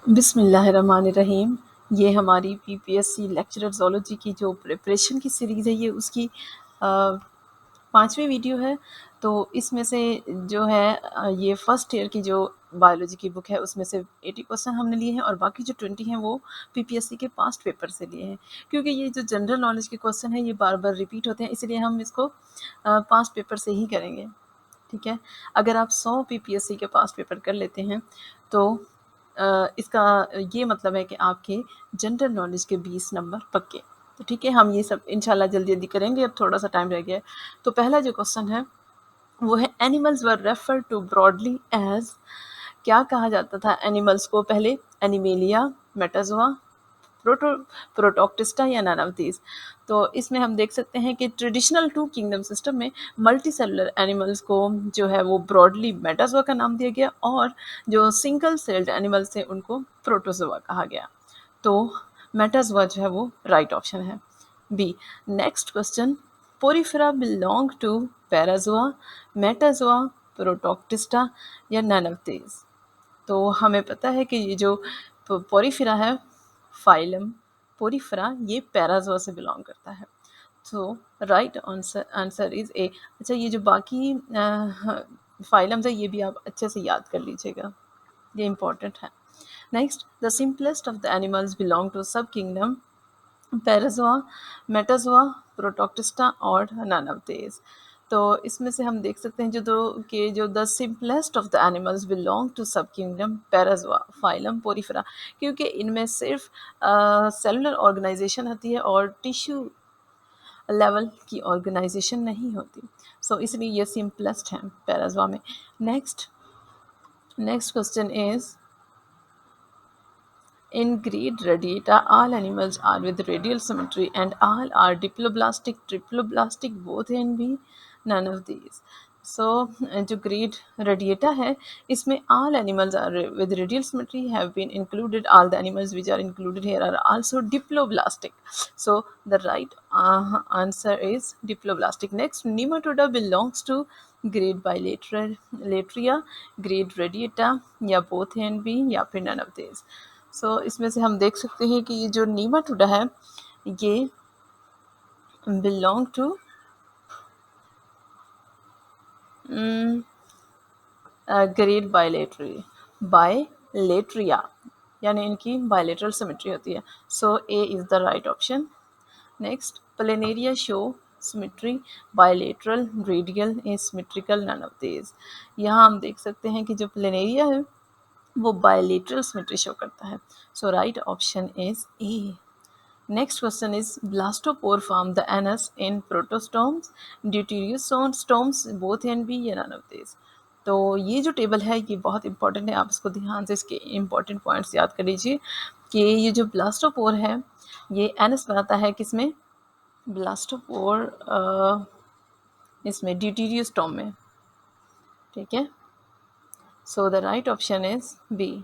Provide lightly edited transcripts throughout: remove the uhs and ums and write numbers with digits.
बिस्मिल्लाहिर्रहमानिर्रहीम। ये हमारी पीपीएससी लेक्चरर ज़ूलॉजी की जो प्रिपरेशन की सीरीज़ है, ये उसकी 5वीं वीडियो है। तो इसमें से जो है ये फर्स्ट ईयर की जो बायोलॉजी की बुक है उसमें से 80 क्वेश्चन हमने लिए हैं और बाकी जो 20 हैं वो पीपीएससी के पास्ट पेपर से लिए हैं। क्योंकि ये जो जनरल नॉलेज के क्वेश्चन हैं ये बार बार रिपीट होते हैं, इसलिए हम इसको पास्ट पेपर से ही करेंगे। ठीक है, अगर आप 100 पीपीएससी के पास्ट पेपर कर लेते हैं तो इसका ये मतलब है कि आपके जनरल नॉलेज के 20 नंबर पक्के। तो ठीक है, हम ये सब इंशाल्लाह जल्दी जल्दी करेंगे, अब थोड़ा सा टाइम रह गया है। तो पहला जो क्वेश्चन है वो है animals were refer to broadly as, क्या कहा जाता था एनिमल्स को पहले? एनिमेलिया, मेटाजोआ, प्रोटोक्टिस्टा या नन ऑफ दीज। तो इसमें हम देख सकते हैं कि ट्रेडिशनल टू किंगडम सिस्टम में मल्टी सेलुलर एनिमल्स को जो है वो ब्रॉडली मेटाजोआ का नाम दिया गया और जो सिंगल सेल्ड एनिमल्स थे उनको प्रोटोजोआ कहा गया। तो मेटाजोआ जो है वो राइट ऑप्शन है, B. Next question, Porifera belong to Parazoa, Metazoa, Protoctista या नन ऑफ दीज। तो हमें पता है कि ये जो पोरिफेरा है, फाइलम पोरिफेरा, ये पैराजोआ से बिलोंग करता है। So right answer is A. अच्छा, ये जो बाकी फाइलम्स है ये भी आप अच्छे से याद कर लीजिएगा, ये इम्पोर्टेंट है। Next, the simplest of the animals belong to subkingdom, Parazoa, Metazoa, Protoctista और नन ऑफ दीज। तो इसमें से हम देख सकते हैं जो the simplest of the animals belong to subkingdom, Parazoa, phylum, Porifera, क्योंकि इनमें सिर्फ सेलुलर ऑर्गेनाइजेशन होती है और टिश्यू लेवल की ऑर्गेनाइजेशन नहीं होती। सो इसलिए ये सिंपलेस्ट है पैराजोआ में। Next question is, in Grade Radiata, all animals are with radial symmetry and all are diploblastic, triploblastic, both A and B, none of these. So जो Grade Radiata है इसमें all animals are with radial symmetry have been included. All the animals which are included here are also diploblastic. So the right answer is diploblastic. Next, Nematoda belongs to Grade Bilateria, Grade Radiata, या both A and B या फिर none of these. सो इसमें से हम देख सकते हैं कि ये जो नीमाटोडा है ये बिलोंग टू ग्रेड बायलेट्रिया, यानी इनकी बायलेटरल सिमेट्री होती है। So A is the right option. Next, planaria show symmetry, bilateral, radial, asymmetrical, none of these. यहाँ हम देख सकते हैं कि जो प्लेनेरिया है वो बायलेटरल सिमेट्री शो करता है। So right option is A. Next question is, blastopore form the anus in protostomes, deuteriostomes, both A and B या none of these। तो ये जो टेबल है ये बहुत इंपॉर्टेंट है, आप इसको ध्यान से इसके इम्पॉर्टेंट पॉइंट्स याद कर लीजिए कि ये जो ब्लास्टोपोर है ये एनस बनाता है किसमें? ब्लास्टोपोर इसमें ड्यूटेरियोस्टोम में। ठीक है, so the right option is B.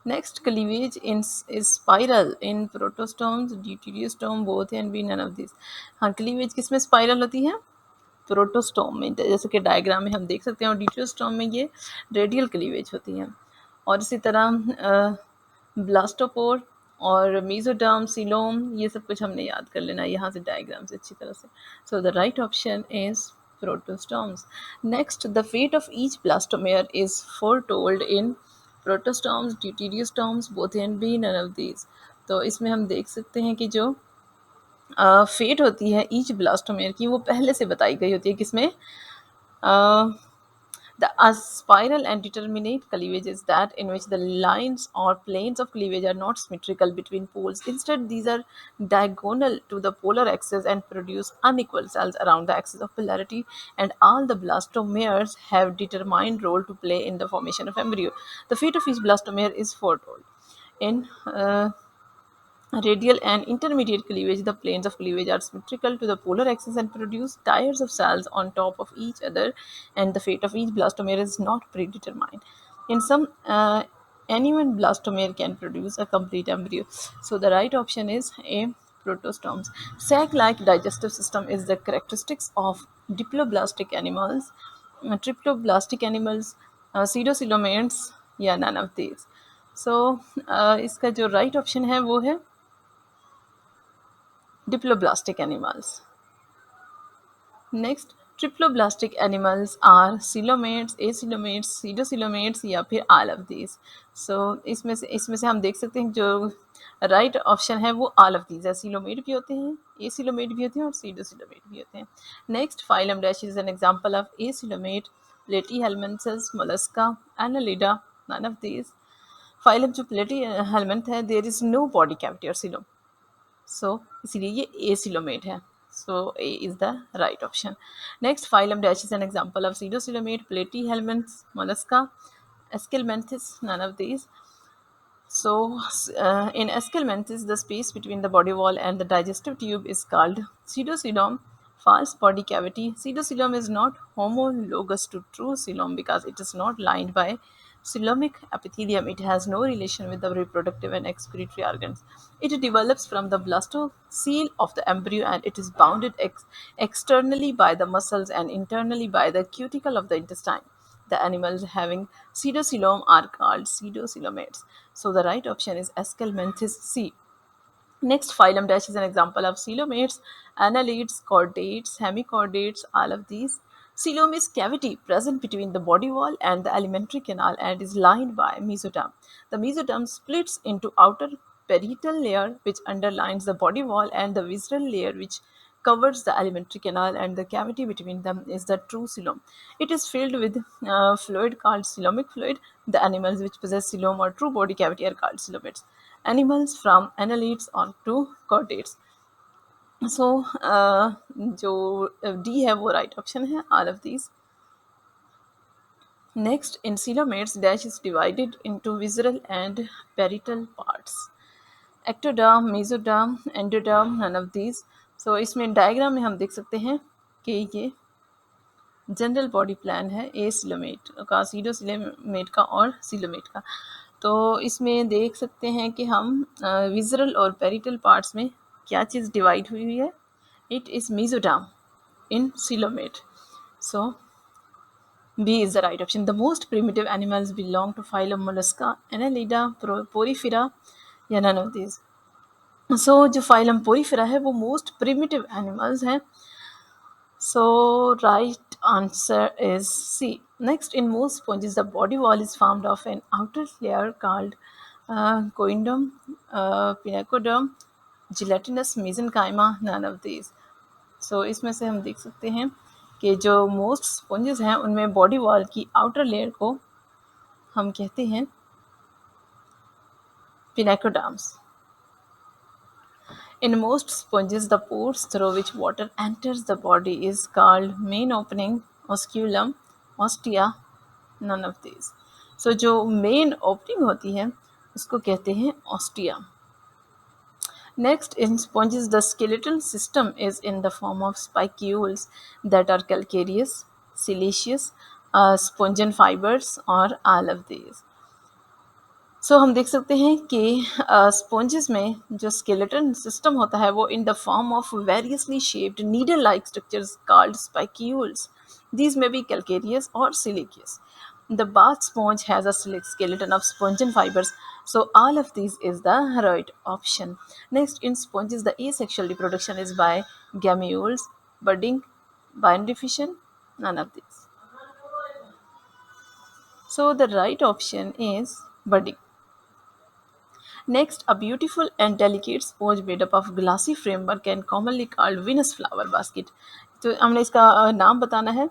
Next, cleavage is spiral in protostomes, deuteriostome, both A and B, none of these। हाँ, cleavage किसमें स्पाइरल होती है? प्रोटोस्टोम में, जैसे कि डायग्राम में हम देख सकते हैं, और ड्यूटेरियोस्टोम में ये रेडियल क्लीवेज होती है। और इसी तरह ब्लास्टोपोर और मीजोडर्म, सिलोम, ये सब कुछ हमने याद कर लेना यहाँ से डायग्राम से अच्छी तरह से। सो the right option is protostomes. Next, the fate of each blastomere is foretold in protostomes, deuteriostomes, both A and B, none of these। तो इसमें हम देख सकते हैं कि जो फेट होती है ईच ब्लास्टोमेयर की वो पहले से बताई गई होती है किसमें? The spiral and determinate cleavages that in which the lines or planes of cleavage are not symmetrical between poles. Instead, these are diagonal to the polar axis and produce unequal cells around the axis of polarity. And all the blastomeres have determined role to play in the formation of embryo. The fate of each blastomere is foretold. In radial and intermediate cleavage, the planes of cleavage are symmetrical to the polar axis and produce tiers of cells on top of each other, and the fate of each blastomere is not predetermined. In some, any one blastomere can produce a complete embryo. So the right option is A, protostomes. Sac-like digestive system is the characteristics of diploblastic animals, triploblastic animals, pseudocoelomates, yeah, none of these। सो इसका जो right option है वो है diploblastic animals. Next, triploblastic animals are coelomates, acoelomates, pseudocoelomates या फिर all of these. सो इसमें से हम देख सकते हैं जो राइट ऑप्शन है वो ऑल ऑफ दीज है. सिलोमेट भी होते हैं, एसिलोमेट भी होते हैं और सीडोसिलोमेट भी होते हैं. Next, phylum dash is an example of acoelomate, platyhelminthes, mollusca, annelida, none of these. Phylum जो प्लेटीहेल्मिन्थ है, there is no body cavity और सिलोम, सो इसलिए ये एसिलोमेट है. So A is the right option. Next, phylum dash is an example of pseudocoelomate, platyhelminthes, mollusca, aschelminthes, none of these. So, in Escalmanthus, the space between the body wall and the digestive tube is called pseudocoelom, false body cavity. Pseudocoelom is not homologous to true coelom because it is not lined by coelomic epithelium. It has no relation with the reproductive and excretory organs. It develops from the blastocele of the embryo and it is bounded externally by the muscles and internally by the cuticle of the intestine. The animals having pseudocoelom are called pseudocoelomates. So the right option is Escalmanthus C. Next, phylum dash is an example of coelomates, annelids, chordates, hemichordates, all of these. Coelom is cavity present between the body wall and the alimentary canal and is lined by mesoderm. The mesoderm splits into outer parietal layer which underlines the body wall and the visceral layer which covers the alimentary canal, and the cavity between them is the true coelom. It is filled with fluid called coelomic fluid. The animals which possess coelom or true body cavity are called coelomates. Animals from annelids on to chordates. सो जो D है वो right option है, all of these. Next, in coelomates dash is divided into visceral and parietal parts. Ectoderm, mesoderm, endoderm, none of these. So इसमें diagram में हम देख सकते हैं कि ये जनरल बॉडी प्लान है ए सिलोमेट का, सीडो सिलोमेट का और सिलोमेट का. तो इसमें देख सकते हैं कि हम विजरल और पेरिटल पार्ट्स में क्या चीज़ डिवाइड हुई है. It is mesoderm in coelomate. So B is the right option. The most primitive animals belong to phylum Mollusca, Annelida, Porifera या none of these. So जो phylum Porifera है वो most primitive animals हैं. So right answer is C. Next, in most sponges, the body wall is formed of an outer layer called coelenterate, pinacoderm, gelatinous mesenchyma, none of these. So इसमें से हम देख सकते हैं कि जो मोस्ट स्पॉन्जेस हैं उनमें बॉडी वॉल की आउटर लेयर को हम कहते हैं पिनाकोडर्म्स. In most sponges, the pores through which water enters the body is called main opening, osculum, ostia, none of these. So जो मेन ओपनिंग होती है उसको कहते हैं ostia. Next, in sponges, the skeletal system is in the form of spicules that are calcareous, siliceous, spongin fibers, or all of these. सो हम देख सकते हैं कि स्पॉन्जेस में जो स्केलेटन सिस्टम होता है वो in the form of variously shaped needle like structures called spicules. These may be calcareous or siliceous. The bath sponge has a skeleton of spongin fibers. So all of these is the right option. Next, in sponges, the asexual reproduction is by gametes, budding, binary fission, none of these. So the right option is budding. Next, a beautiful and delicate sponge made up of glassy framework and commonly called Venus flower basket. तो हमने इसका नाम बताना है.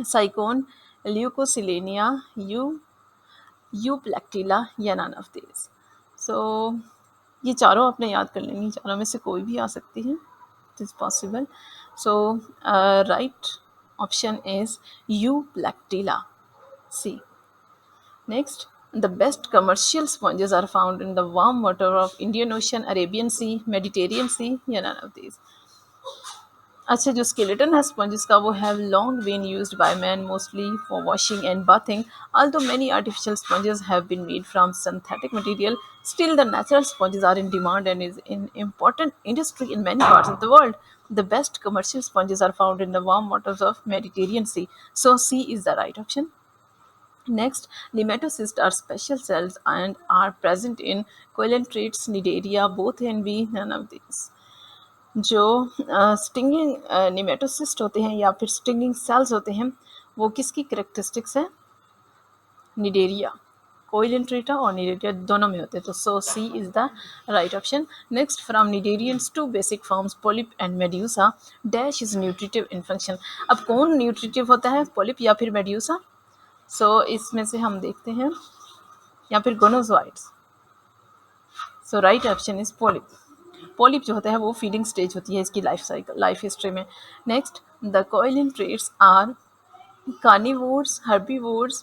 Sycon, ल्यूकोसिलेनिया, you प्लेक्टिला या none of this. सो ये चारों आपने याद कर लेंगी, चारों में से कोई भी आ सकती है. It is possible. So right option is Euplectella, C. Next, the best commercial sponges are found in the warm water of Indian Ocean, Arabian Sea, Mediterranean Sea, या none of these. अच्छा, जो skeleton है sponges का वो have long been used by men mostly for washing and bathing. Although many artificial sponges have been made from synthetic material, still the natural sponges are in demand and is an important industry in many parts of the world. The best commercial sponges are found in the warm waters of Mediterranean Sea. So C is the right option. Next, nematocysts are special cells and are present in coelentrates, Cnidaria, both A and B, none of these. जो stinging nematocyst होते हैं या फिर stinging cells होते हैं वो किसकी characteristics है? निडेरिया, कोइलेंट्रेटा और निडेरिया दोनों में होते हैं, तो so C is the right option. Next, from cnidarians two basic forms polyp and medusa dash is nutritive in function. अब कौन न्यूट्रिटिव होता है, पोलिप या फिर मेड्यूसा? सो इसमें से हम देखते हैं, या फिर gonozooids. So right option is polyp. Polyp जो होता है वो फीडिंग स्टेज होती है इसकी लाइफ साइकिल, लाइफ हिस्ट्री में. Next, the coelenterates are carnivores, herbivores,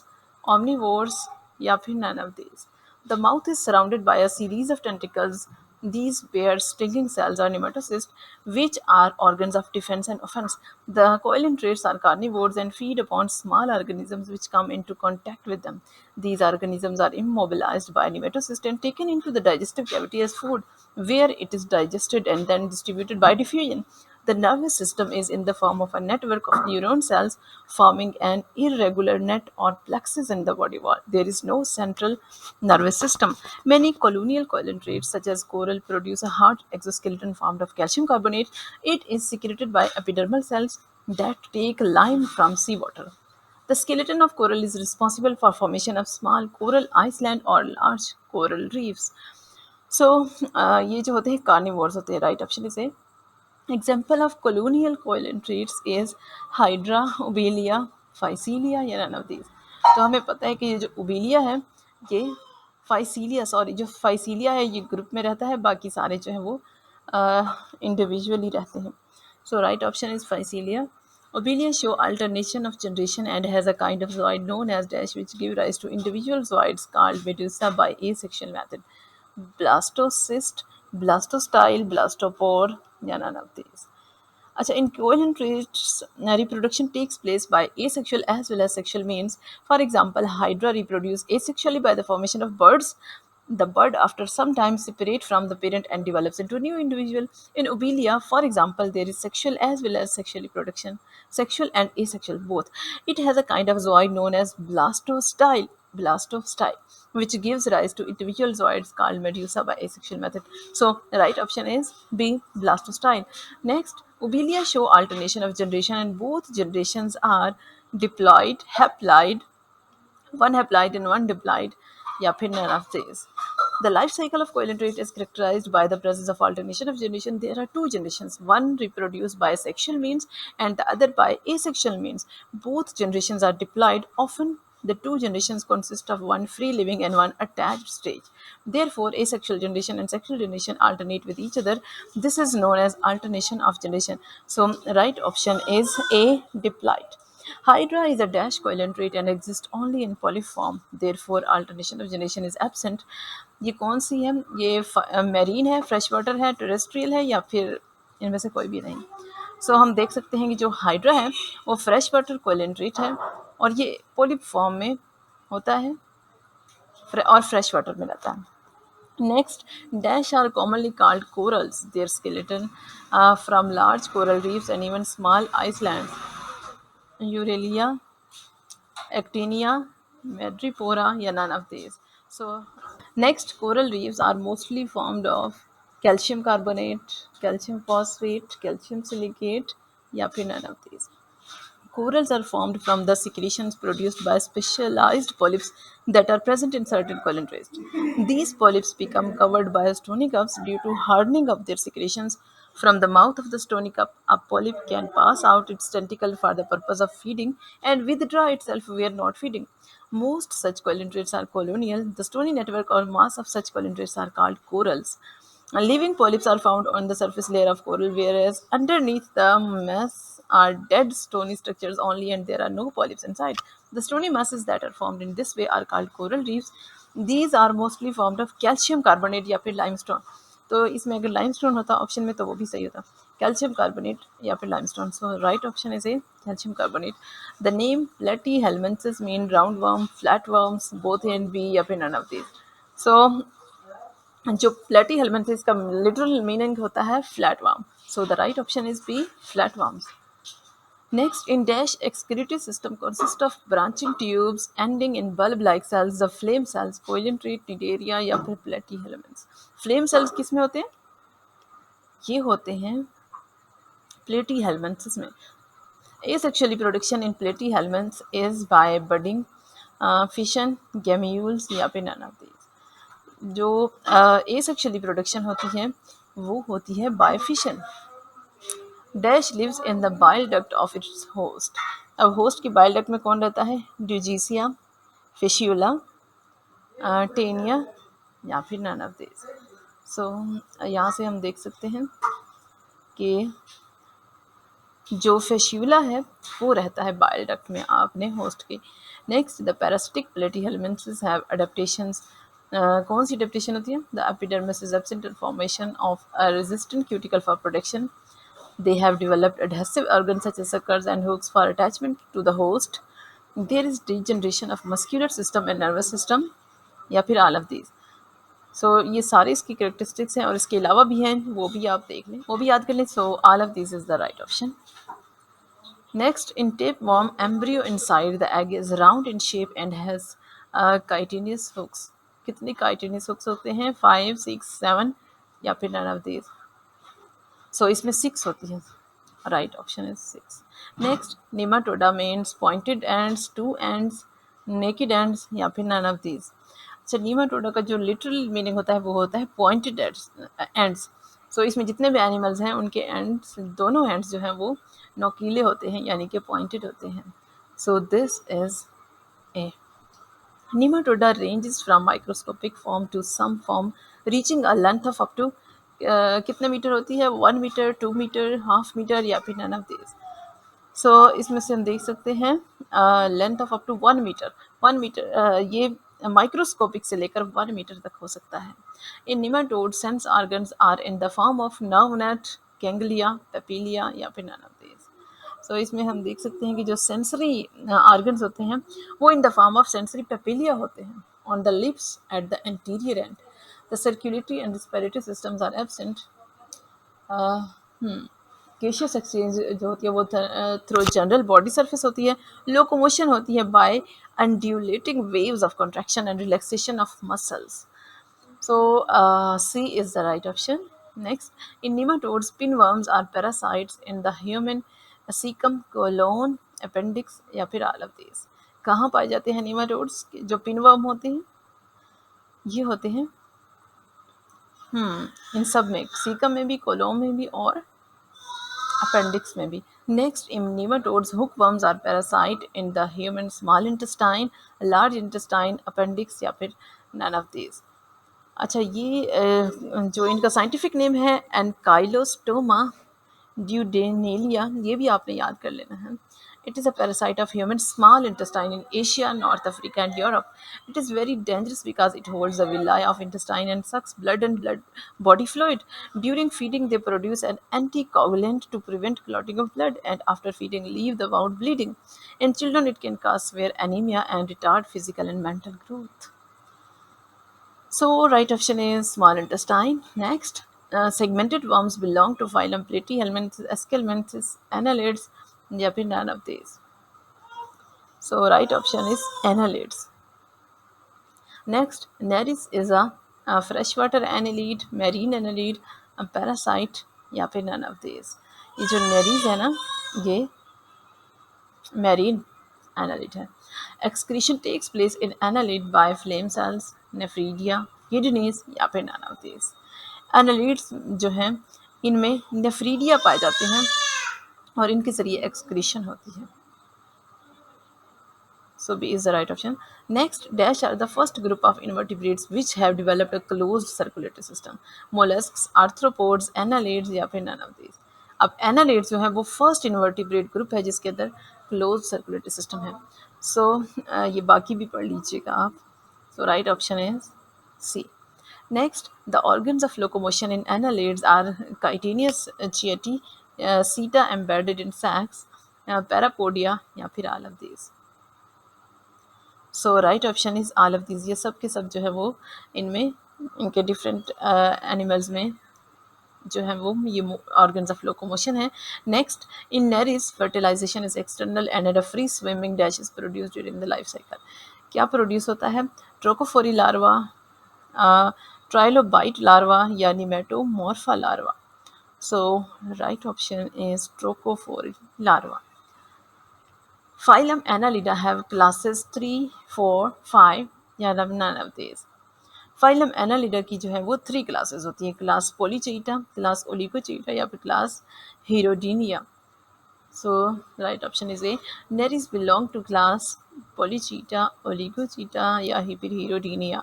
omnivores, या फिर none of these. The mouth is surrounded by a series of tentacles. These bear stinging cells or nematocysts, which are organs of defense and offense. The coelentrates are carnivores and feed upon small organisms which come into contact with them. These organisms are immobilized by nematocysts and taken into the digestive cavity as food, where it is digested and then distributed by diffusion. The nervous system is in the form of a network of neuron cells forming an irregular net or plexus in the body wall. There is no central nervous system. Many colonial coelentrates, such as coral, produce a hard exoskeleton formed of calcium carbonate. It is secreted by epidermal cells that take lime from seawater. The skeleton of coral is responsible for formation of small coral island or large coral reefs. So, ये जो होते हैं carnivores होते हैं. Right option is A. Example of colonial coelentrates is Hydra, Obelia, Phycelia या none of these. तो हमें पता है कि ये जो Obelia है ये जो Phycelia है ये ग्रुप में रहता है, बाकी सारे जो हैं वो इंडिविजुअली रहते हैं. So right option is Phycelia. Obelia show alternation of generation and has a kind of zooid known as dash which give rise to individual zooids called medusae by asexual method. Blastocyst, blastostyle, blastopore, yeah, none of these. अच्छा, in coelentrates, reproduction takes place by asexual as well as sexual means. For example, Hydra reproduce asexually by the formation of birds. The bird after some time separate from the parent and develops into a new individual. In Obelia, for example, there is sexual as well as sexual reproduction, sexual and asexual both. It has a kind of zooid known as blastostyle, which gives rise to individual zooids called medusa by asexual method. So the right option is B, blastostyle. Next, Obelia show alternation of generation and both generations are diploid, haploid, one haploid and one diploid, या फिर none of these. The life cycle of coelenterate is characterized by the presence of alternation of generation. There are two generations, one reproduced by sexual means and the other by asexual means. Both generations are diploid. Often the two generations consist of one free living and one attached stage. Therefore, asexual generation and sexual generation alternate with each other. This is known as alternation of generation. So, right option is A, diploid. Hydra is a dash coelenterate and exists only in polyp form. Therefore, alternation of generation is absent. ये कौन सी है? ये marine है, fresh water है, terrestrial है, या फिर इनमें से कोई भी नहीं. सो हम देख सकते हैं कि जो हाइड्रा है वो फ्रेश वाटर कोएलेंट्रेट है और ये पोलिप फॉर्म में होता है और फ्रेश वाटर में रहता है. Next, dash are commonly called corals. Their skeleton from large coral reefs and even small islands. Eurelia, Actinia, Madrepora, yeah, none of these. So, next, coral reefs are mostly formed of calcium carbonate, calcium phosphate, calcium silicate, yeah, none of these. Corals are formed from the secretions produced by specialized polyps that are present in certain coelentrates. These polyps become covered by stony cups due to hardening of their secretions. From the mouth of the stony cup, a polyp can pass out its tentacle for the purpose of feeding and withdraw itself where not feeding. Most such coelentrates are colonial. The stony network or mass of such coelentrates are called corals. Living polyps are found on the surface layer of coral, whereas underneath the mass are dead stony structures only and there are no polyps inside. The stony masses that are formed in this way are called coral reefs. These are mostly formed of calcium carbonate या फिर limestone. तो इसमें अगर limestone होता option में तो वो भी सही होता, calcium carbonate या फिर limestone. So right option is A, calcium carbonate. The name platyhelminthes mean roundworm, flatworms, both A and B या फिर none of these. So जो प्लेटी हेलमेंथ इसका लिटरल मीनिंग होता है flatworm. So the right option is B, flatworms. Next, in dash excretory system consists of branching tubes ending in bulb-like cells, the flame cells, coelenterate, cnidaria या फिर platyhelminths. Flame cells किस में होते हैं? ये होते हैं platyhelminths में. Asexual reproduction in platyhelminths is by budding, fission, gametes या फिर none of these. जो asexual reproduction होती है वो होती है by fission. Dash lives in the bile duct of its host. अब host की bile duct में कौन रहता है? Dugesia, Fistula, Tania या फिर none of these. So यहाँ से हम देख सकते हैं कि जो फेस्यूला है वो रहता है बाइल डक्ट में अपने होस्ट के. Next, the parasitic platyhelminthes have adaptations. कौन सी अडेप्टेशन होती है? The epidermis is absent in formation of a resistant cuticle for protection. They have developed adhesive organs such as suckers and hooks for attachment to the host. There is degeneration of muscular system and nervous system या फिर all of these. So ये सारे इसकी characteristics हैं और इसके अलावा भी हैं, वो भी आप देख लें, वो भी याद कर लें. So all of these is the right option. Next, in tapeworm, embryo inside the egg is round in shape and has chitinous hooks. कितने chitinous hooks होते हैं? 5, 6, 7 या फिर none of these. So इसमें 6 होती है. Right option is 6. Next, nematoda means pointed ends, two ends, naked ends या फिर none of these. अच्छा, nematoda का जो literal meaning होता है वो होता है pointed ends. So इसमें जितने भी animals हैं उनके ends, दोनों ends जो हैं वो नोकीले होते हैं यानी कि pointed होते हैं. So this is A. Nematoda ranges from microscopic form to some form reaching a length of up to कितने मीटर होती है? 1 मीटर, 2 मीटर, हाफ मीटर या फिर none of these. So इसमें से हम देख सकते हैं length of up to 1 metre. 1 metre ये माइक्रोस्कोपिक से लेकर 1 मीटर तक हो सकता है. In nematode sense organs are in the form of nerve net, ganglia, papillae या फिर none of these. So इसमें हम देख सकते हैं कि जो सेंसरी ऑर्गन्स होते हैं वो in the form of sensory papillae होते हैं on the lips at the anterior end. The circulatory and respiratory systems are absent. Gaseous exchange जो होती है वो थ्रू जनरल बॉडी सरफेस होती है. लोकोमोशन होती है bye undulating waves of contraction and relaxation of muscles. So C is the right option. Next, in nematodes, pinworms are parasites in the human cecum, colon, appendix या फिर all of these. कहाँ पाए जाते हैं nematodes? जो pinworm होते हैं ये होते हैं इन सब में, cecum में भी, colon में भी और appendix में भी. Next, in nematodes, hookworms are parasite in the human small intestine, large intestine, appendix या फिर none of these. अच्छा, ये जो इनका साइंटिफिक नेम है एनकाइलोस्टोमा ड्यूडेनेलिया, ये भी आपने याद कर लेना है. It is a parasite of human small intestine in Asia, North Africa and Europe. It is very dangerous because it holds the villi of intestine and sucks blood and blood body fluid. During feeding, they produce an anticoagulant to prevent clotting of blood, and after feeding, leave the wound bleeding. In children, it can cause severe anemia and retard physical and mental growth. So right option is small intestine. Next, segmented worms belong to phylum Platyhelminths, Esculenthes, Annelids, या फिर none of these. So right option is annelids. Next, Nereis is a freshwater annelid, marine annelid, a parasite या फिर none of these. ये जो Nereis है ना ये marine annelid है. Excretion takes place in annelid by flame cells, nephridia, kidneys या फिर none of these. Annelids जो हैं इनमें नेफ्रीडिया पाए जाते हैं और इनके जरिए एक्सक्रीशन होती है. So B is the right option. Next, dash are the first group of invertebrates which have developed a closed circulatory system. Mollusks, arthropods, annelids या फिर none of these. अब annelids जो है वो first invertebrate group है जिसके अंदर closed circulatory system है. So ये बाकी भी पढ़ लीजिएगा आप. So right option is C. Next, the organs of locomotion in annelids are chitinous chieti, seta embedded in sacs, parapodia या फिर all of these. So right option is all of these. ये सब के सब जो है वो इनमें इनके डिफरेंट एनिमल्स में जो है वो ये ऑर्गन्स ऑफ लोकोमोशन है। Next, in Nereis fertilization is external and at a free swimming dash is produce during the life cycle. क्या प्रोड्यूस होता है? ट्रोकोफोरी लार्वा, ट्राइलोबाइट लार्वा या nematomorpha larva. So right option is trochophore larva. Phylum Annelida have classes 3, 4, 5 या none of these. Phylum Annelida की जो है वो 3 classes होती हैं, क्लास पोलीचीटा, क्लास ओलिगोचीटा या फिर class हीरोडीनिया। So right option is A. Nereis belong to class polychaeta, oligochaeta या फिर हीरोडीनिया।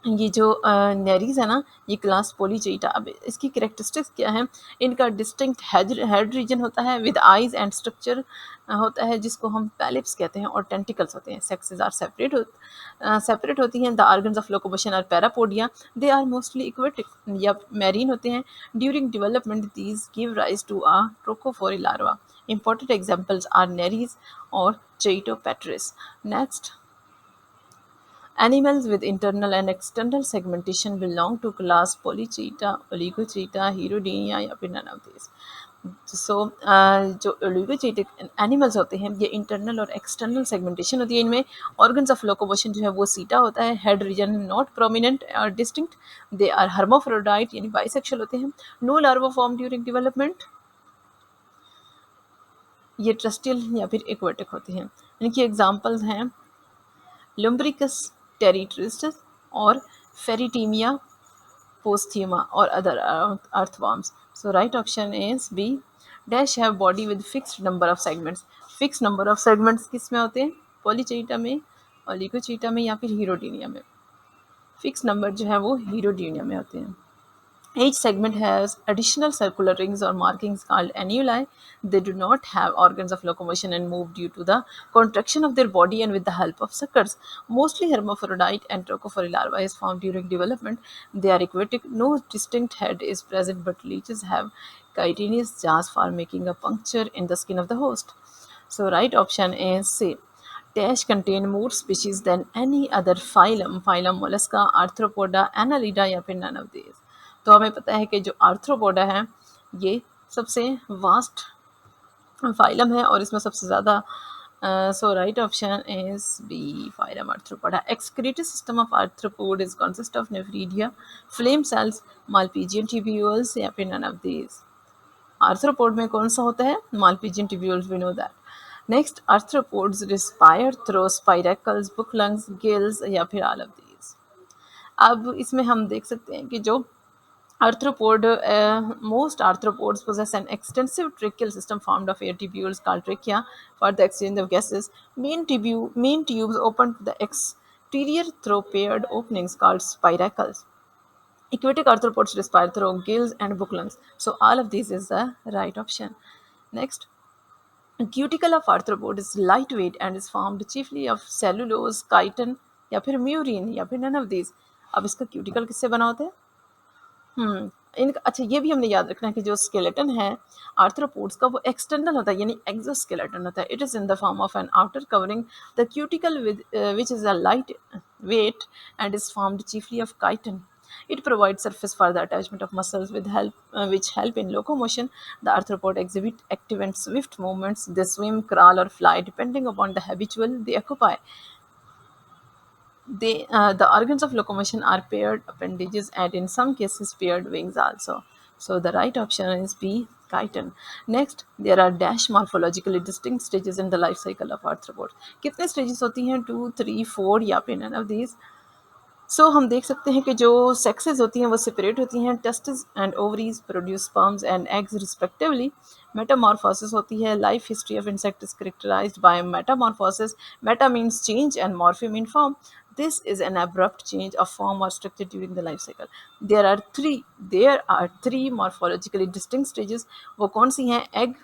ये जो नेरीज है ना, ये क्लास पोलीचीटा। अब इसकी कैरेक्टरिस्टिक्स क्या है? इनका डिस्टिंक्ट हेड रीजन होता है विद आइज एंड स्ट्रक्चर होता है जिसको हम पैलिप्स कहते हैं, और टेंटिकल्स होते हैं। सेक्सेस आर सेपरेट होती हैं। The organs of locomotion are parapodia, they are mostly aquatic या मैरीन होते हैं। During development these give rise to a trochophore larva. Important examples are Nereis और Chaetopterus. Next, animals with internal and external segmentation belong to class Polychaeta, Oligochaeta, Hierodenia या फिर none of these. So जो ओलिगोचेटिक animals होते हैं, ये internal और external segmentation होती है इनमें। ऑर्गन्स ऑफ लोकोमोशन जो है वो सीटा होता है। हेड रीजन नॉट प्रोमिनेंट और डिस्टिंक्ट। दे आर हर्माफ्रोडाइट यानी बाइसेक्सुअल होते हैं। No larva form during development. ये ट्रस्टियल या फिर एक्वेटिक होते हैं। इनकी एग्जांपल्स हैं Lumbricus territristis or Ferritemia posthuma or other earthworms. So right option is B. Dash have body with fixed number of segments. Fixed number of segments किस में होते हैं? पोलीचीटा में, ओलिगोचीटा में या फिर हीरोडीनिया में। फिक्स नंबर जो है वो हीरोडीनिया में होते हैं। Each segment has additional circular rings or markings called annuli. They do not have organs of locomotion and move due to the contraction of their body and with the help of suckers. Mostly hermaphrodite and trochophori larvae is found during development. They are aquatic. No distinct head is present, but leeches have chitinous jaws for making a puncture in the skin of the host. So right option is C. Dash contain more species than any other phylum. Phylum mollusca, arthropoda, annelida या फिर none of these. तो हमें पता है कि जो arthropoda है ये सबसे वास्ट फाइलम है और इसमें सबसे ज़्यादा। So right option is B, phylum Arthropoda. Excretory system of arthropod is consist of nephridia, flame cells, Malpighian tubules या फिर नन ऑफ दीज। आर्थ्रोपोड में कौन सा होता है? Malpighian tubules, we know that. Next, arthropods respire through spiracles, book lungs, gills या फिर all of these. अब इसमें हम देख सकते हैं कि जो arthropod, most arthropods possess an extensive tracheal system formed of air tubules called trachea for the exchange of gases. Main tubes open to the exterior through paired openings called spiracles. Aquatic arthropods respire through gills and book lungs. So all of these is the right option. Next, cuticle of arthropod is lightweight and is formed chiefly of cellulose, chitin या फिर murine या फिर none of these. अब इसका cuticle किससे बना होता है? इनका अच्छा ये भी हमने याद रखना है कि जो स्केलेटन है आर्थ्रोपोड्स का वो एक्सटर्नल होता है यानी एक्सोस्केलेटन होता है। It is in the form of an outer covering the cuticle with which is a lightweight and is formed chiefly of chitin. It provides surface for the attachment of muscles which help in locomotion. The arthropod exhibit active and swift movements. They swim, crawl, or fly depending upon the habitual they occupy. The organs of locomotion are paired appendages and in some cases paired wings also. So the right option is B, chitin. Next, there are dash morphologically distinct stages in the life cycle of arthropods. कितने stages होती हैं? 2, 3, 4 या फिर none of these. सो हम देख सकते हैं कि जो सेक्सेस होती हैं वो सेपरेट होती हैं। Testis and ovaries produce sperms and eggs respectively. Metamorphosis होती है। Life history of insect is characterised by metamorphosis. Meta means change and morphe mean form. This is an abrupt change of form or structure during the life cycle. There are three morphologically distinct stages. वो कौन सी हैं? Egg,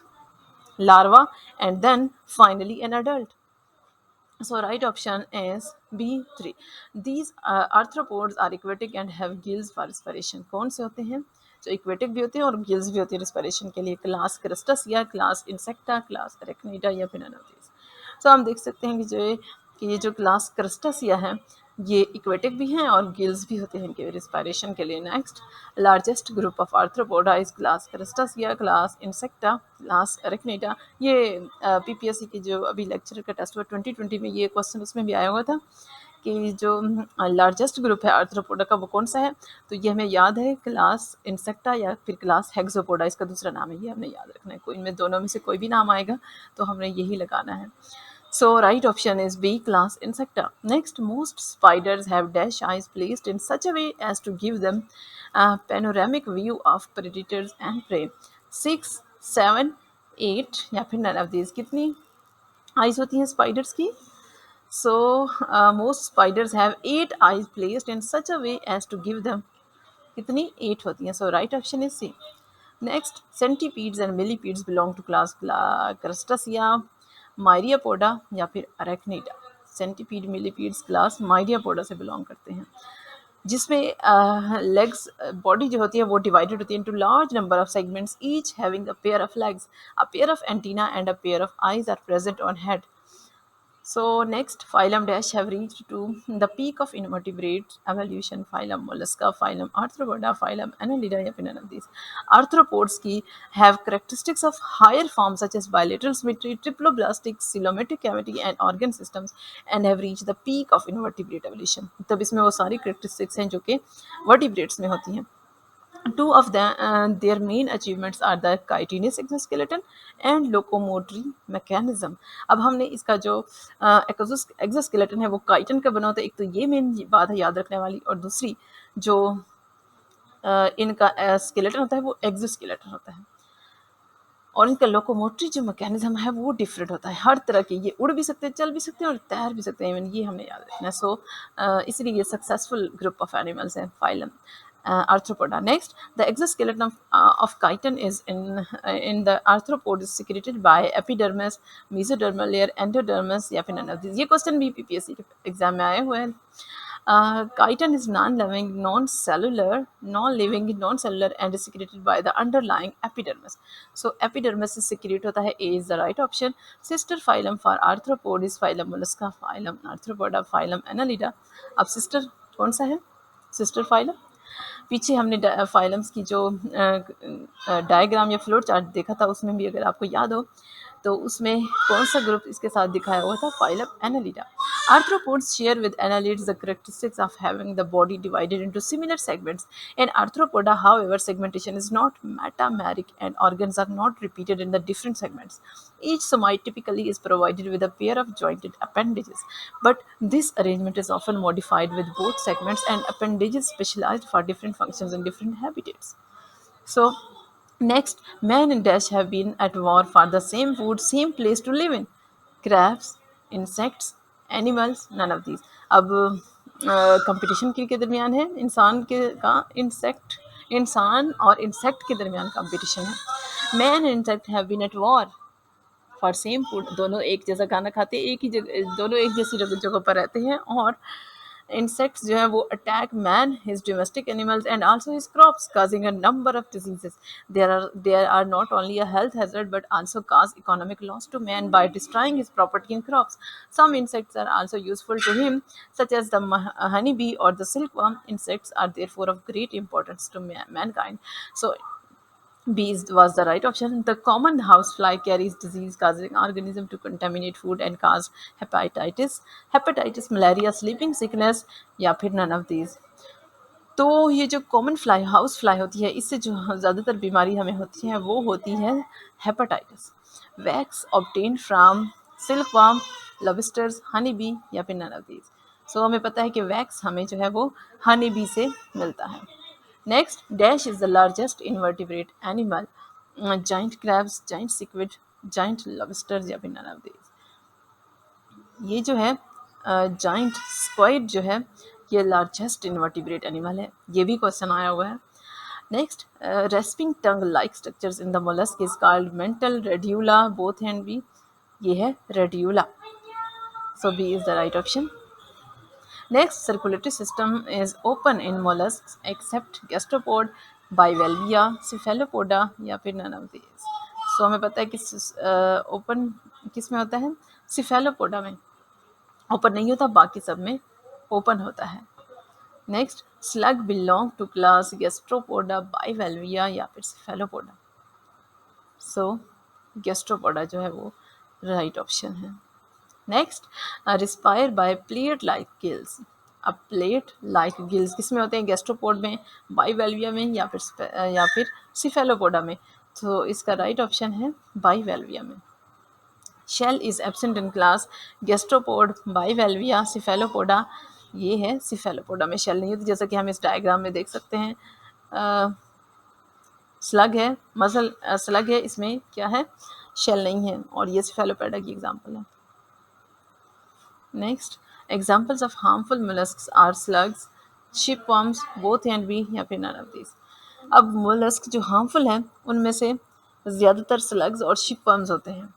larva and then finally an adult. So right option is B3. These arthropods are aquatic and have gills for respiration. कौन से होते हैं? जो aquatic भी होते हैं और gills भी होती है respiration के लिए। Class क्रस्टसिया, class insecta, class Arachnida या फिर none of these. So हम देख सकते हैं कि ये जो क्लास क्रस्टसिया है ये इक्वेटिक भी हैं और गिल्स भी होते हैं इनके रिस्पायरेशन के लिए। Next, largest group of arthropoda is class crustacea, class insecta, class arachnida. ये पीपीएससी की जो अभी लेक्चर का टेस्ट हुआ 2020 में, ये क्वेश्चन उसमें भी आया हुआ था कि जो लार्जेस्ट ग्रुप है आर्थ्रोपोडा का वो कौन सा है। तो ये हमें याद है, क्लास इंसेक्टा या फिर क्लास हेक्सोपोडा, इसका दूसरा नाम है, ये हमें याद रखना है। कोई इनमें दोनों में से कोई भी नाम आएगा तो हमने यही लगाना है। So right option is B, class Insecta. Next, most spiders have dash eyes placed in such a way as to give them a panoramic view of predators and prey. 6, 7, 8 या फिर none of these। कितनी eyes होती हैं spiders की? So most spiders have 8 eyes placed in such a way as to give them कितनी 8 होती हैं। So right option is C. Next, centipedes and millipedes belong to class Crustacea, Myriapoda या फिर Arachnida। Centipede millipedes class माइरियापोडा से belong करते हैं, जिसमें legs body जो होती है वो डिवाइडेड होती है into large number of segments, each having a pair of legs, a pair of antenna and a pair of eyes are present on head. So next, phylum dash have reached to the peak of invertebrate evolution. Phylum mollusca, phylum arthropoda, phylum annelida या फिर none of these. Arthropods की have characteristics of higher forms such as bilateral symmetry, triploblastic, coelomatic cavity and organ systems, and have reached the peak of invertebrate evolution. तब इसमें वो सारी characteristics हैं जो कि vertebrates में होती हैं। Two of their main achievements are the chitinous exoskeleton and locomotory mechanism. अब हमने इसका जो एक्सोस्केलेटन है वो काइटन का बना होता है, एक तो ये मेन बात है याद रखने वाली, और दूसरी जो इनका स्केलेटन होता है वो एक्सोस्केलेटन होता है, और इनका लोकोमोटरी जो मैकेनिज्म है वो डिफरेंट होता है। हर तरह के ये उड़ भी सकते हैं, चल भी सकते हैं और तैर भी सकते हैं इवन, ये हमें याद रखना है। सो इसलिए ये सक्सेसफुल ग्रुप ऑफ एनिमल्स हैं, phylum arthropoda. Next, the exoskeleton of chitin is in the arthropod is secreted by epidermis, mesodermal layer, endodermis या फिर none of these। ये क्वेश्चन भी पीपीएससी के एग्जाम में आए हुए हैं। Chitin is non-living, non-cellular and is secreted by the underlying epidermis. So epidermis is secrete होता है, A is the right option. Sister phylum for arthropod is phylum mollusca, phylum arthropoda, phylum annelida। अब sister कौन सा है? Sister phylum। पीछे हमने phylums की जो डायग्राम या फ्लोर चार्ट देखा था, उसमें भी अगर आपको याद हो तो उसमें कौन सा ग्रुप इसके साथ दिखाया हुआ था? Phylum Annelida. Arthropods share with annelids the characteristics of having the body divided into similar segments. In arthropoda, however, segmentation is not metameric and organs are not repeated in the different segments. Each somite typically is provided with a pair of jointed appendages, but this arrangement is often modified with both segments and appendages specialized for different functions in different habitats. So next, man and dash have been at war for the same food, same place to live in. Crabs, insects, animals, none of these. अब competition के दरमियान है इंसान के का insect, इंसान और insect के दरमियान कंपटीशन है। Man and insect have been at war for same food, दोनों एक जैसा खाना खाते हैं, एक ही जगह, दोनों एक जैसी जगह पर रहते हैं, और insects जो है वो attack man, his domestic animals and also his crops, causing a number of diseases. There are not only a health hazard but also cause economic loss to man by destroying his property and crops. Some insects are also useful to him, such as the honeybee or the silkworm. Insects are therefore of great importance to mankind. So B was the right option. The common housefly carries disease-causing organism to contaminate food and cause hepatitis, malaria, sleeping sickness या फिर none of these। तो ये जो common fly house fly होती है, इससे जो ज़्यादातर बीमारी हमें होती है वो होती है hepatitis. Wax obtain from silkworm, lobsters, honey bee या फिर नन ऑफ दीज। सो हमें पता है कि वैक्स हमें जो है वो हनी बी से मिलता है। Next, dash is the largest invertebrate animal. Giant crabs, giant squid, giant lobsters या फिर none of these। ये जो है giant squid जो है ये largest invertebrate animal है, ये भी क्वेश्चन आया हुआ है। Next, rasping tongue-like structures in the mollusk is called mental radula, both and B, ये है radula। So B is the right option. Next, circulatory system is open in mollusks except gastropod, bivalvia, cephalopoda या फिर none of these। So हमें पता है कि open किस में होता है? cephalopoda में ओपन नहीं होता, बाकी सब में ओपन होता है। Next, slug belong to class gastropoda, bivalvia या फिर सेफेलोपोडा। सो गैस्ट्रोपोडा जो है वो राइट ऑप्शन है। Next, respire by plate like gills. अब प्लेट लाइक गिल्स किस में होते हैं? गैस्ट्रोपोड में, बाइवेल्विया में या फिर सिफेलोपोडा में। तो इसका राइट ऑप्शन है बाइवेल्विया में। Shell is absent in class gastropod, bivalvia, cephalopoda. ये है सिफेलोपोडा में शेल नहीं होती, जैसा कि हम इस डायग्राम में देख सकते हैं। स्लग है, मसल स्लग है, इसमें क्या है? शेल नहीं है, और ये सिफेलोपोडा की एग्जांपल है। Next, examples of harmful molluscs are slugs, shipworms, both and B या फिर नन ऑफ दिस। अब मोलस्क जो हार्मफुल हैं उनमें से ज़्यादातर स्लग्स और शिपवर्म्स होते हैं।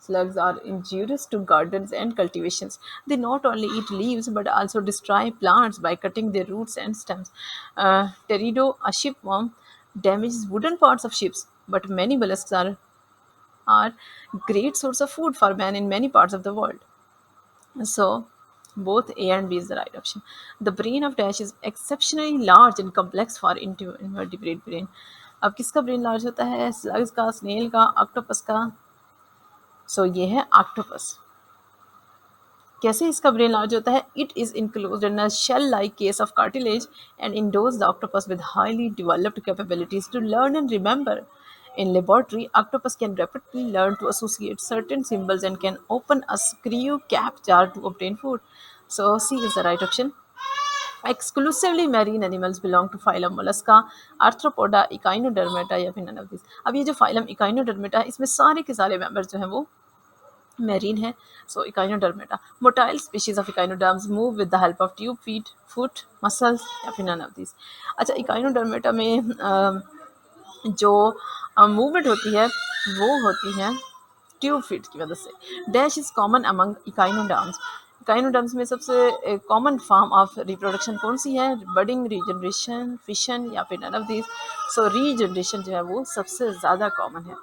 Slugs are injurious to gardens and cultivations. They not only eat leaves but also destroy plants by cutting their roots and stems. Pterido, a shipworm, damages wooden parts of ships, but many mollusks are great source of food for man in many parts of the world. So, both A and B is the right option. The brain of Dash is exceptionally large and complex for invertebrate brain. अब किसका brain large होता है? Slugs का, snail का, octopus का। सो ये है octopus. कैसे इसका ब्रेन लार्ज होता है? It is enclosed in a shell like case of cartilage and endows the octopus with highly developed capabilities to learn and remember. In laboratory, octopus can rapidly learn to associate certain symbols and can open a screw cap jar to obtain food. So C is the right option. Exclusively marine animals belong to phylum mollusca, arthropoda, echinodermata या फिर none of these. अब ये जो phylum echinodermata है इसमें सारे के सारे मेंबर्स जो हैं वो मैरीन है. So echinodermata, motile species of echinoderms move with the help of tube, feet, foot, muscles या फिर नन ऑफ दिस. अच्छा, इकाइनोडर्मेटा में जो मूवमेंट होती है वो होती है ट्यूब फीट की वजह से. Dash is common among echinoderms. Echinoderms में सबसे कॉमन फॉर्म ऑफ रिप्रोडक्शन कौन सी है? बडिंग, रीजनरेशन, फिशन या फिर none of this. So regeneration जो है वो सबसे ज़्यादा कॉमन है.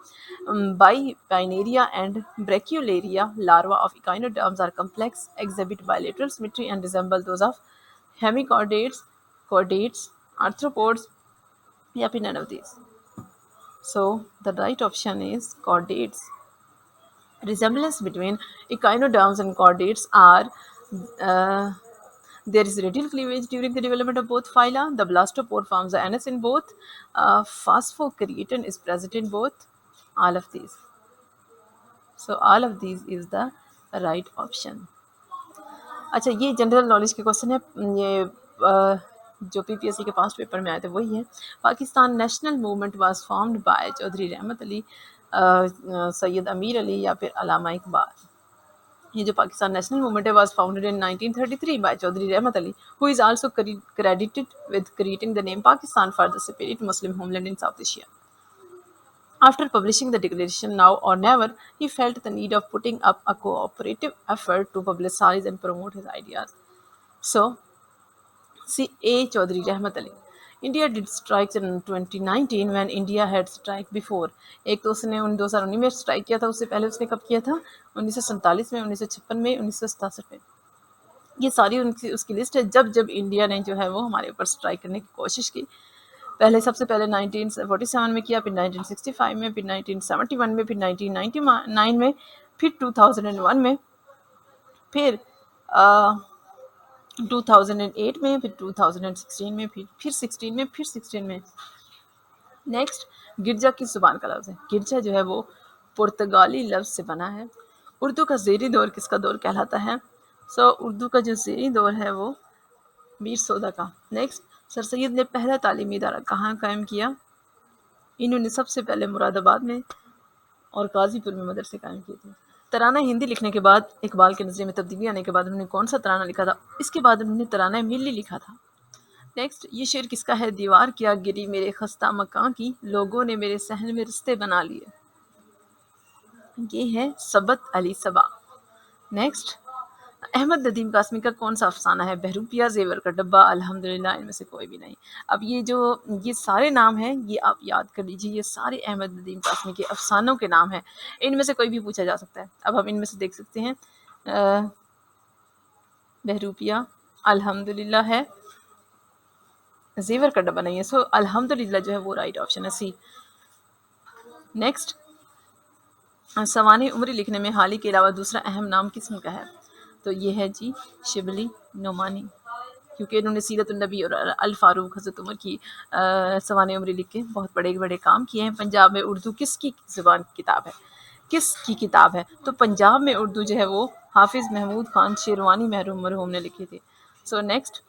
Bipinnaria and Brachiolaria larvae of echinoderms are complex, exhibit bilateral symmetry and resemble those of hemichordates, chordates, arthropods, या फिर none of these. So the right option is chordates. Resemblance between echinoderms and chordates are there is radial cleavage during the development of both phyla. The blastopore forms the anus in both. Phosphocreatine is present in both. All of these. So all of these is the right option. अच्छा, ये general knowledge के question है. ये जो PPSC के past paper में आए थे वही है. Pakistan national movement was formed by Chaudhry Rahmat Ali, Syed अमीर अली या फिर अलामा इकबाल. ये जो पाकिस्तान नेशनल मूवमेंट है was founded in 1933 by Chaudhry Rahmat Ali, who is also credited with creating the name Pakistan for the separate Muslim homeland in South Asia. After publishing the declaration Now or Never, he felt the need of putting up a cooperative effort to publicize and promote his ideas. So, C. A. Chaudhry Rahmat Ali. India did strikes in 2019 when India had strike before. एक तो उसने 2019 में strike किया था, उससे पहले उसने कब किया था? 1947 में, 1956 में, 1967 में. ये सारी उसकी लिस्ट है जब जब इंडिया ने जो है वो हमारे ऊपर स्ट्राइक करने की कोशिश की. पहले सबसे पहले 1947 में किया, फिर 1965 में, फिर 1971 में, फिर 1999 में, फिर 2001 में, फिर 2008 में, फिर 2016 में, फिर 16 में, फिर 16 में. नेक्स्ट, गिरजा किस जुबान का लफ्ज़ है? गिरजा जो है वो पुर्तगाली लफ्ज़ से बना है. उर्दू का ज़ेरी दौर किसका दौर कहलाता है? सो उर्दू का जो ज़ेरी दौर है वो मीर सौदा का. नेक्स्ट, सर सैयद ने पहला तालीमी इदारा कहाँ कायम किया? इन्होंने सबसे पहले मुरादाबाद में और गाज़ीपुर में मदरसे कायम किए थे. तराना हिंदी लिखने के बाद इकबाल के नज़रिए में तब्दीली आने के बाद उन्होंने कौन सा तराना लिखा था? इसके बाद उन्होंने तराना मिल्ली लिखा था. नेक्स्ट, ये शेर किसका है? दीवार क्या गिरी मेरे खस्ता मकां की, लोगों ने मेरे सहन में रिश्ते बना लिए. ये है सबत अली सबा. नेक्स्ट, अहमद नदीम कासमी का कौन सा अफसाना है? बहरूपिया, जेवर का डब्बा, अल्हम्दुलिल्लाह, इनमें से कोई भी नहीं. अब ये सारे नाम हैं, ये आप याद कर लीजिए, ये सारे अहमद नदीम कासमी के अफसानों के नाम हैं. इनमें से कोई भी पूछा जा सकता है. अब हम इनमें से देख सकते हैं. बहरूपिया, अल्हम्दुलिल्लाह है, ज़ेवर का डबा नहीं है, सो अल्हम्दुलिल्लाह जो है वो राइट ऑप्शन है, सी। नेक्स्ट, सवाने उम्र लिखने में हाली के अलावा दूसरा अहम नाम किस्म का है? तो ये है जी शिबली नोमानी, क्योंकि इन्होंने सीरत नबी और अल फारूक हज़रत उमर की सवाने उम्र लिख के बहुत बड़े बड़े काम किए हैं। पंजाब में उर्दू किसकी ज़ुबान की किताब है? किसकी किताब है? तो पंजाब में उर्दू जो है वो हाफिज़ महमूद खान शेरवानी मरहूम ने लिखी थी। सो नेक्स्ट,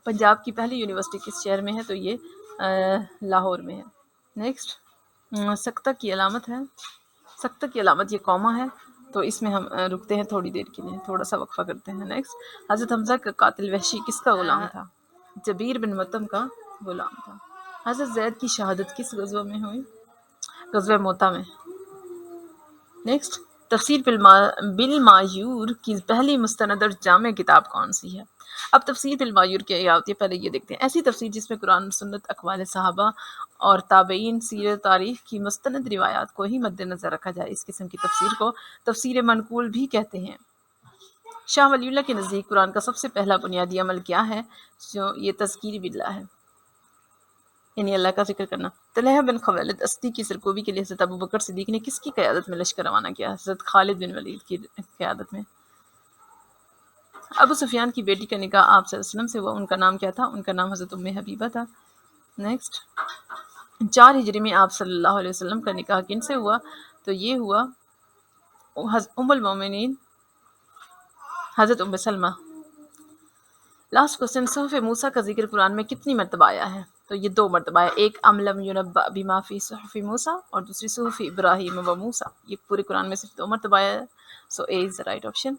पंजाब की पहली यूनिवर्सिटी किस शहर में है? तो ये लाहौर में है। नेक्स्ट, सख्ता की अलामत है, सख्ता की अलामत ये कौमा है, तो इसमें हम रुकते हैं थोड़ी देर के लिए, थोड़ा सा वक्फा करते हैं। नेक्स्ट, हज़रत हमज़ा का कातिल वहशी किसका गुलाम था? जबीर बिन मतम का गुलाम था। हज़रत ज़ैद की शहादत किस गज़वा में हुई? गज़वा मोता में। नेक्स्ट, तफसीर बिल मायूर की पहली मुस्तनद और जामे किताब कौन सी है? अब तफसीर बिल मायूर क्या होती है पहले ये देखते हैं। ऐसी तफसीर जिसमें कुरान सुन्नत अक़वाल सहाबा और ताबईन सीरत तारीख की मुस्तनद रिवायात को ही मद्देनज़र रखा जाए, इस किस्म की तफसीर को तफसीर मनकूल भी कहते हैं। शाह वलीउल्लाह के नज़दीक कुरान का सबसे पहला बुनियादी अमल क्या है? जो ये तज़कीर बिल्लाह है, यानी अल्लाह का जिक्र करना। तलहा बिन खवैलद अस्दी की सरकोबी के लिए हज़रत अबू बकर सिद्दीक़ ने किसकी क़यादत में लश्कर रवाना किया? हज़रत खालिद बिन वलीद की क़यादत में। अबू सुफियान की बेटी का निकाह आप सल्लल्लाहु अलैहि वसल्लम से हुआ, उनका नाम क्या था? उनका नाम हज़रत उम्मे हबीबा था। नेक्स्ट, 4 हिजरी में आप सल्लल्लाहु अलैहि वसल्लम का निकाह किन से हुआ? तो ये हुआ उम्मुल मोमिनीन हज़रत उम्मे सलमा। लास्ट क्वेश्चन, सूफ़ मूसा का जिक्र कुरान में कितनी मरतबा आया है? तो ये 2 मरतबा है, एक अमलम युनब्बा बिमा फ़ी सुहफ़ि मूसा और दूसरी सूफ़ इब्राहीम व मूसा। ये पूरे कुरान में सिर्फ 2 मरतबा आया है। So A is the right option.